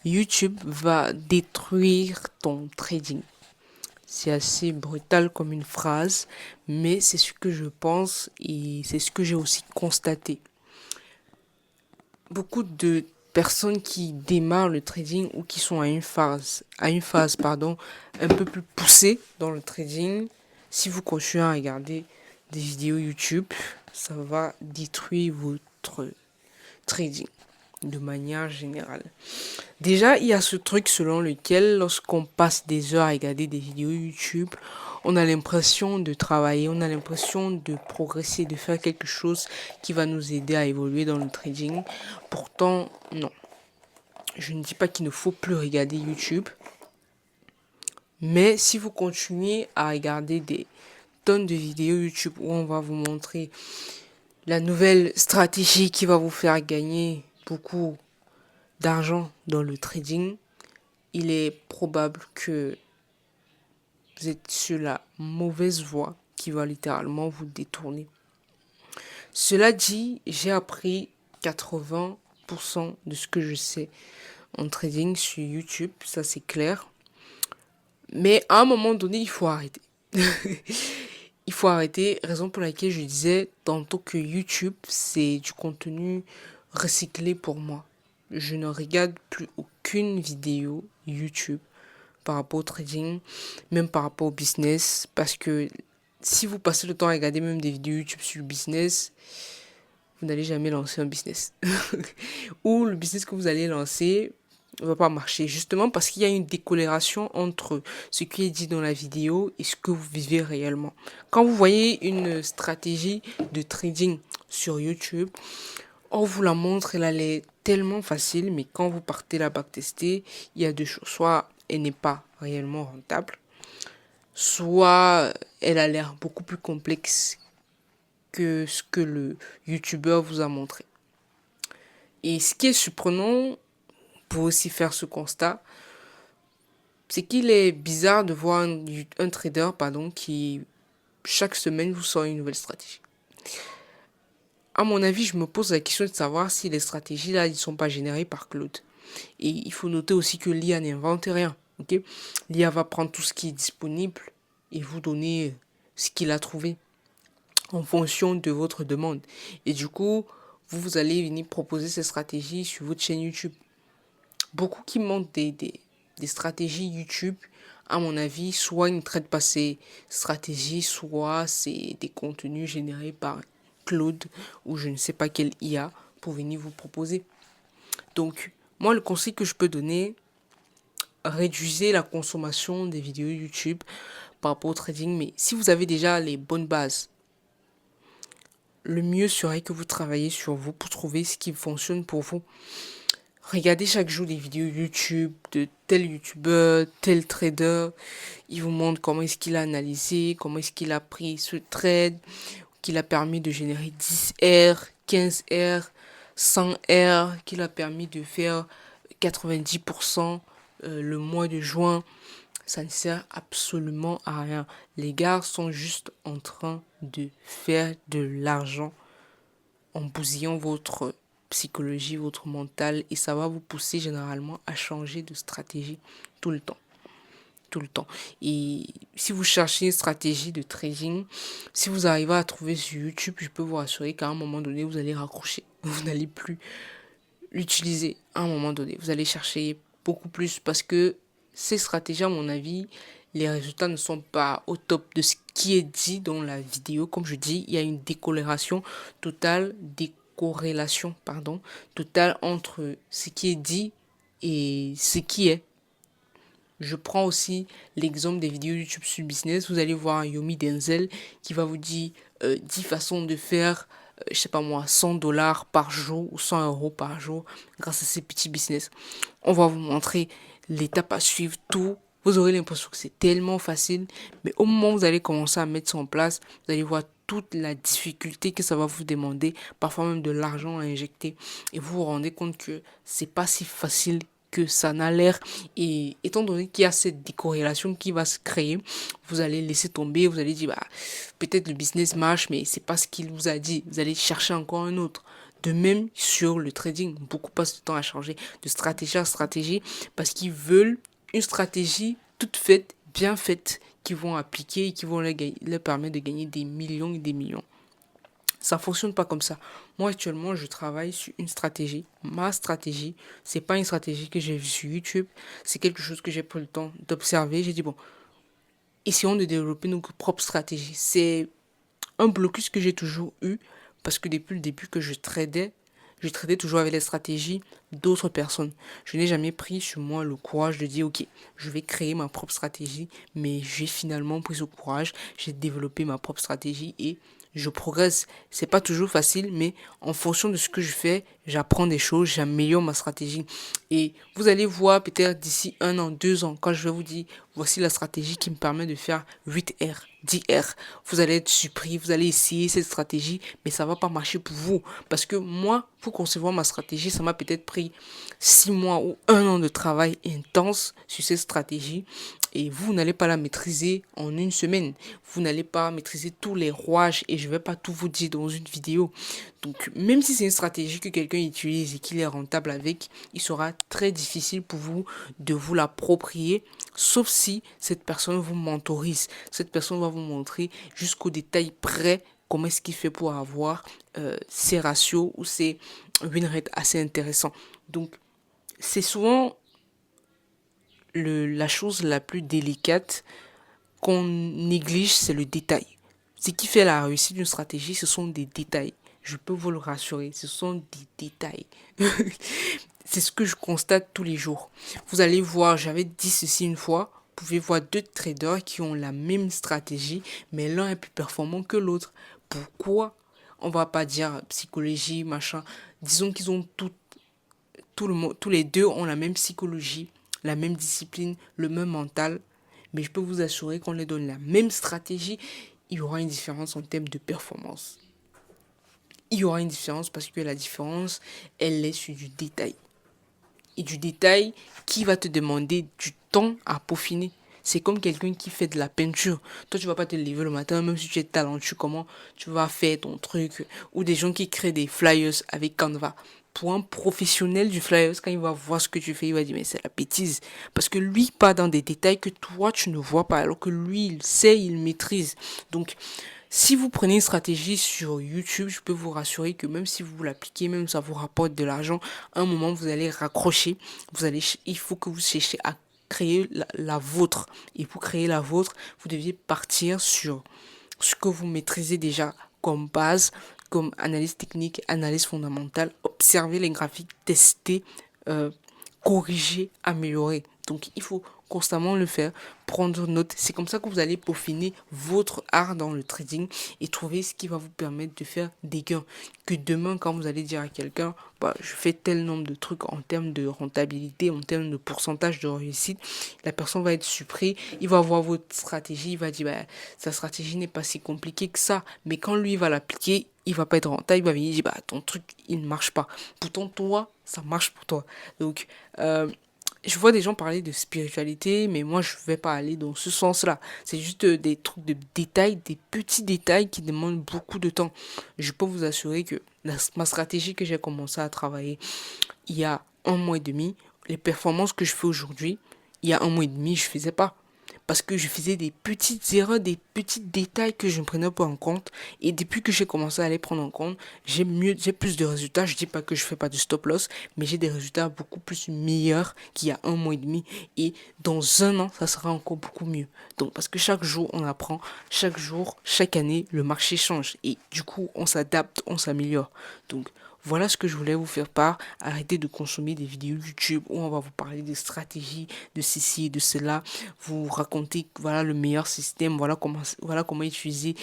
YouTube va détruire ton trading. C'est assez brutal comme une phrase, mais c'est ce que je pense et c'est ce que j'ai aussi constaté. Beaucoup de personnes qui démarrent le trading ou qui sont à une phase, un peu plus poussée dans le trading, si vous continuez à regarder des vidéos YouTube, ça va détruire votre trading de manière générale. Déjà, il y a ce truc selon lequel, lorsqu'on passe des heures à regarder des vidéos YouTube, on a l'impression de travailler, on a l'impression de progresser, de faire quelque chose qui va nous aider à évoluer dans le trading. Pourtant, non. Je ne dis pas qu'il ne faut plus regarder YouTube, mais si vous continuez à regarder des tonnes de vidéos YouTube où on va vous montrer la nouvelle stratégie qui va vous faire gagner beaucoup d'argent dans le trading, il est probable que vous êtes sur la mauvaise voie qui va littéralement vous détourner. Cela dit, j'ai appris 80% de ce que je sais en trading sur YouTube, ça c'est clair. Mais à un moment donné, il faut arrêter. Il faut arrêter, raison pour laquelle je disais tantôt que YouTube, c'est du contenu recyclé pour moi. Je ne regarde plus aucune vidéo YouTube par rapport au trading, même par rapport au business, parce que si vous passez le temps à regarder même des vidéos YouTube sur le business, vous n'allez jamais lancer un business. Ou le business que vous allez lancer ne va pas marcher, justement parce qu'il y a une décorrélation entre ce qui est dit dans la vidéo et ce que vous vivez réellement. Quand vous voyez une stratégie de trading sur YouTube, on vous la montre, elle est tellement facile, mais quand vous partez la backtester, il y a deux choses. Soit elle n'est pas réellement rentable, soit elle a l'air beaucoup plus complexe que ce que le YouTuber vous a montré. Et ce qui est surprenant pour aussi faire ce constat, c'est qu'il est bizarre de voir un trader qui chaque semaine vous sort une nouvelle stratégie. À mon avis, je me pose la question de savoir si les stratégies là, ne sont pas générées par Claude. Et il faut noter aussi que l'IA n'invente rien. Ok, l'IA va prendre tout ce qui est disponible et vous donner ce qu'il a trouvé en fonction de votre demande. Et du coup, vous allez venir proposer ces stratégies sur votre chaîne YouTube. Beaucoup qui montent des stratégies YouTube, à mon avis, soit ils ne traitent pas ces stratégies, soit c'est des contenus générés par Claude ou je ne sais pas quel IA pour venir vous proposer. Donc, moi, le conseil que je peux donner, réduisez la consommation des vidéos YouTube par rapport au trading. Mais si vous avez déjà les bonnes bases, le mieux serait que vous travaillez sur vous pour trouver ce qui fonctionne pour vous. Regardez chaque jour des vidéos YouTube de tel YouTuber, tel trader. Il vous montre comment est-ce qu'il a analysé, comment est-ce qu'il a pris ce trade, qu'il a permis de générer 10 R, 15 R, 100 R, qu'il a permis de faire 90% le mois de juin. Ça ne sert absolument à rien. Les gars sont juste en train de faire de l'argent en bousillant votre psychologie, votre mental, et ça va vous pousser généralement à changer de stratégie tout le temps. Tout le temps. Et si vous cherchez une stratégie de trading, si vous arrivez à trouver sur YouTube, je peux vous rassurer qu'à un moment donné, vous allez raccrocher. Vous n'allez plus l'utiliser à un moment donné. Vous allez chercher beaucoup plus parce que ces stratégies, à mon avis, les résultats ne sont pas au top de ce qui est dit dans la vidéo. Comme je dis, il y a une décorrélation, totale entre ce qui est dit et ce qui est. Je prends aussi l'exemple des vidéos YouTube sur business. Vous allez voir Yomi Denzel qui va vous dire 10 façons de faire, je sais pas moi, 100 dollars par jour ou 100 euros par jour grâce à ces petits business. On va vous montrer l'étape à suivre, tout. Vous aurez l'impression que c'est tellement facile, mais au moment où vous allez commencer à mettre ça en place, vous allez voir toute la difficulté que ça va vous demander, parfois même de l'argent à injecter. Et vous vous rendez compte que c'est pas si facile que ça n'a l'air. Et étant donné qu'il y a cette décorrélation qui va se créer, vous allez laisser tomber, vous allez dire, bah, peut-être le business marche, mais c'est pas ce qu'il vous a dit. Vous allez chercher encore un autre. De même sur le trading, beaucoup passent le temps à changer de stratégie à stratégie parce qu'ils veulent une stratégie toute faite, bien faite, qu'ils vont appliquer et qui vont leur permettre de gagner des millions et des millions. Ça fonctionne pas comme ça. Moi, actuellement, je travaille sur une stratégie. Ma stratégie, c'est pas une stratégie que j'ai vue sur YouTube. C'est quelque chose que j'ai pris le temps d'observer. J'ai dit, bon, essayons de développer nos propres stratégies. C'est un blocus que j'ai toujours eu parce que depuis le début que je tradais toujours avec les stratégies d'autres personnes. Je n'ai jamais pris sur moi le courage de dire, ok, je vais créer ma propre stratégie, mais j'ai finalement pris ce courage, j'ai développé ma propre stratégie et je progresse. C'est pas toujours facile, mais en fonction de ce que je fais, j'apprends des choses, j'améliore ma stratégie. Et vous allez voir peut-être d'ici 1 an, 2 ans, quand je vais vous dire, voici la stratégie qui me permet de faire 8R, 10R. Vous allez être surpris, vous allez essayer cette stratégie, mais ça va pas marcher pour vous. Parce que moi, pour concevoir ma stratégie, ça m'a peut-être pris 6 mois ou 1 an de travail intense sur cette stratégie. Et vous n'allez pas la maîtriser en une semaine. Vous n'allez pas maîtriser tous les rouages et je vais pas tout vous dire dans une vidéo. Donc, même si c'est une stratégie que quelqu'un utilise et qu'il est rentable avec, il sera très difficile pour vous de vous l'approprier, sauf si cette personne vous mentorise. Cette personne va vous montrer jusqu'au détail près comment est-ce qu'il fait pour avoir ces ratios ou ces win rates assez intéressants. Donc, c'est souvent la chose la plus délicate qu'on néglige, c'est le détail. Ce qui fait la réussite d'une stratégie, ce sont des détails. Je peux vous le rassurer, ce sont des détails. C'est ce que je constate tous les jours. Vous allez voir, j'avais dit ceci une fois, vous pouvez voir deux traders qui ont la même stratégie, mais l'un est plus performant que l'autre. Pourquoi? On va pas dire psychologie, machin. Disons qu'ils ont tous les deux ont la même psychologie, la même discipline, le même mental. Mais je peux vous assurer qu'on les donne la même stratégie, il y aura une différence en termes de performance. Il y aura une différence parce que la différence, elle est sur du détail. Et du détail qui va te demander du temps à peaufiner. C'est comme quelqu'un qui fait de la peinture. Toi, tu vas pas te lever le matin, même si tu es talentueux, comment tu vas faire ton truc. Ou des gens qui créent des flyers avec Canva. Pour un professionnel du flyers, quand il va voir ce que tu fais, il va dire, mais c'est la bêtise. Parce que lui part dans des détails que toi, tu ne vois pas. Alors que lui, il sait, il maîtrise. Donc, si vous prenez une stratégie sur YouTube, je peux vous rassurer que même si vous l'appliquez, même si ça vous rapporte de l'argent, à un moment vous allez raccrocher. Il faut que vous cherchiez à créer la vôtre. Et pour créer la vôtre, vous deviez partir sur ce que vous maîtrisez déjà comme base, comme analyse technique, analyse fondamentale, observer les graphiques, tester, euh, corriger, améliorer. Donc il faut constamment le faire, prendre note. C'est comme ça que vous allez peaufiner votre art dans le trading et trouver ce qui va vous permettre de faire des gains. Que demain, quand vous allez dire à quelqu'un, bah, je fais tel nombre de trucs en termes de rentabilité, en termes de pourcentage de réussite, la personne va être surpris, il va voir votre stratégie, il va dire, bah, sa stratégie n'est pas si compliquée que ça. Mais quand lui va l'appliquer, il va pas être rentable, il va venir dire, bah, ton truc, il ne marche pas. Pourtant, toi, ça marche pour toi. Donc, je vois des gens parler de spiritualité, mais moi, je vais pas aller dans ce sens-là. C'est juste des trucs de détails, des petits détails qui demandent beaucoup de temps. Je peux vous assurer que ma stratégie que j'ai commencé à travailler il y a 1 mois et demi, les performances que je fais aujourd'hui, il y a 1 mois et demi, je faisais pas. Parce que je faisais des petites erreurs, des petits détails que je ne prenais pas en compte. Et depuis que j'ai commencé à les prendre en compte, j'ai plus de résultats. Je dis pas que je fais pas de stop loss, mais j'ai des résultats beaucoup plus meilleurs qu'il y a 1 mois et demi. Et dans 1 an, ça sera encore beaucoup mieux. Donc, parce que chaque jour, on apprend. Chaque jour, chaque année, le marché change. Et du coup, on s'adapte, on s'améliore. Donc, voilà ce que je voulais vous faire part. Arrêtez de consommer des vidéos YouTube où on va vous parler de stratégie, de ceci et de cela. Vous raconter voilà le meilleur système, voilà comment utiliser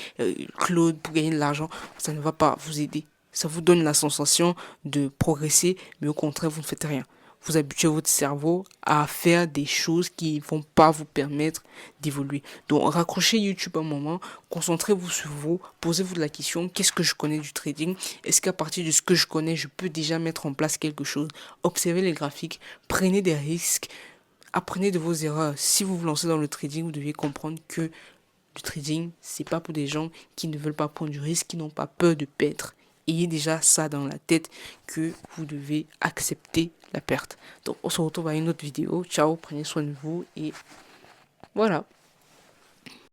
Claude pour gagner de l'argent. Ça ne va pas vous aider. Ça vous donne la sensation de progresser, mais au contraire, vous ne faites rien. Vous habituez votre cerveau à faire des choses qui ne vont pas vous permettre d'évoluer. Donc, raccrochez YouTube un moment, concentrez-vous sur vous, posez-vous de la question, qu'est-ce que je connais du trading? Est-ce qu'à partir de ce que je connais, je peux déjà mettre en place quelque chose? Observez les graphiques, prenez des risques, apprenez de vos erreurs. Si vous vous lancez dans le trading, vous devez comprendre que le trading, c'est pas pour des gens qui ne veulent pas prendre du risque, qui n'ont pas peur de perdre. ayez déjà ça dans la tête que vous devez accepter la perte. Donc on se retrouve à une autre vidéo. Ciao, prenez soin de vous et voilà.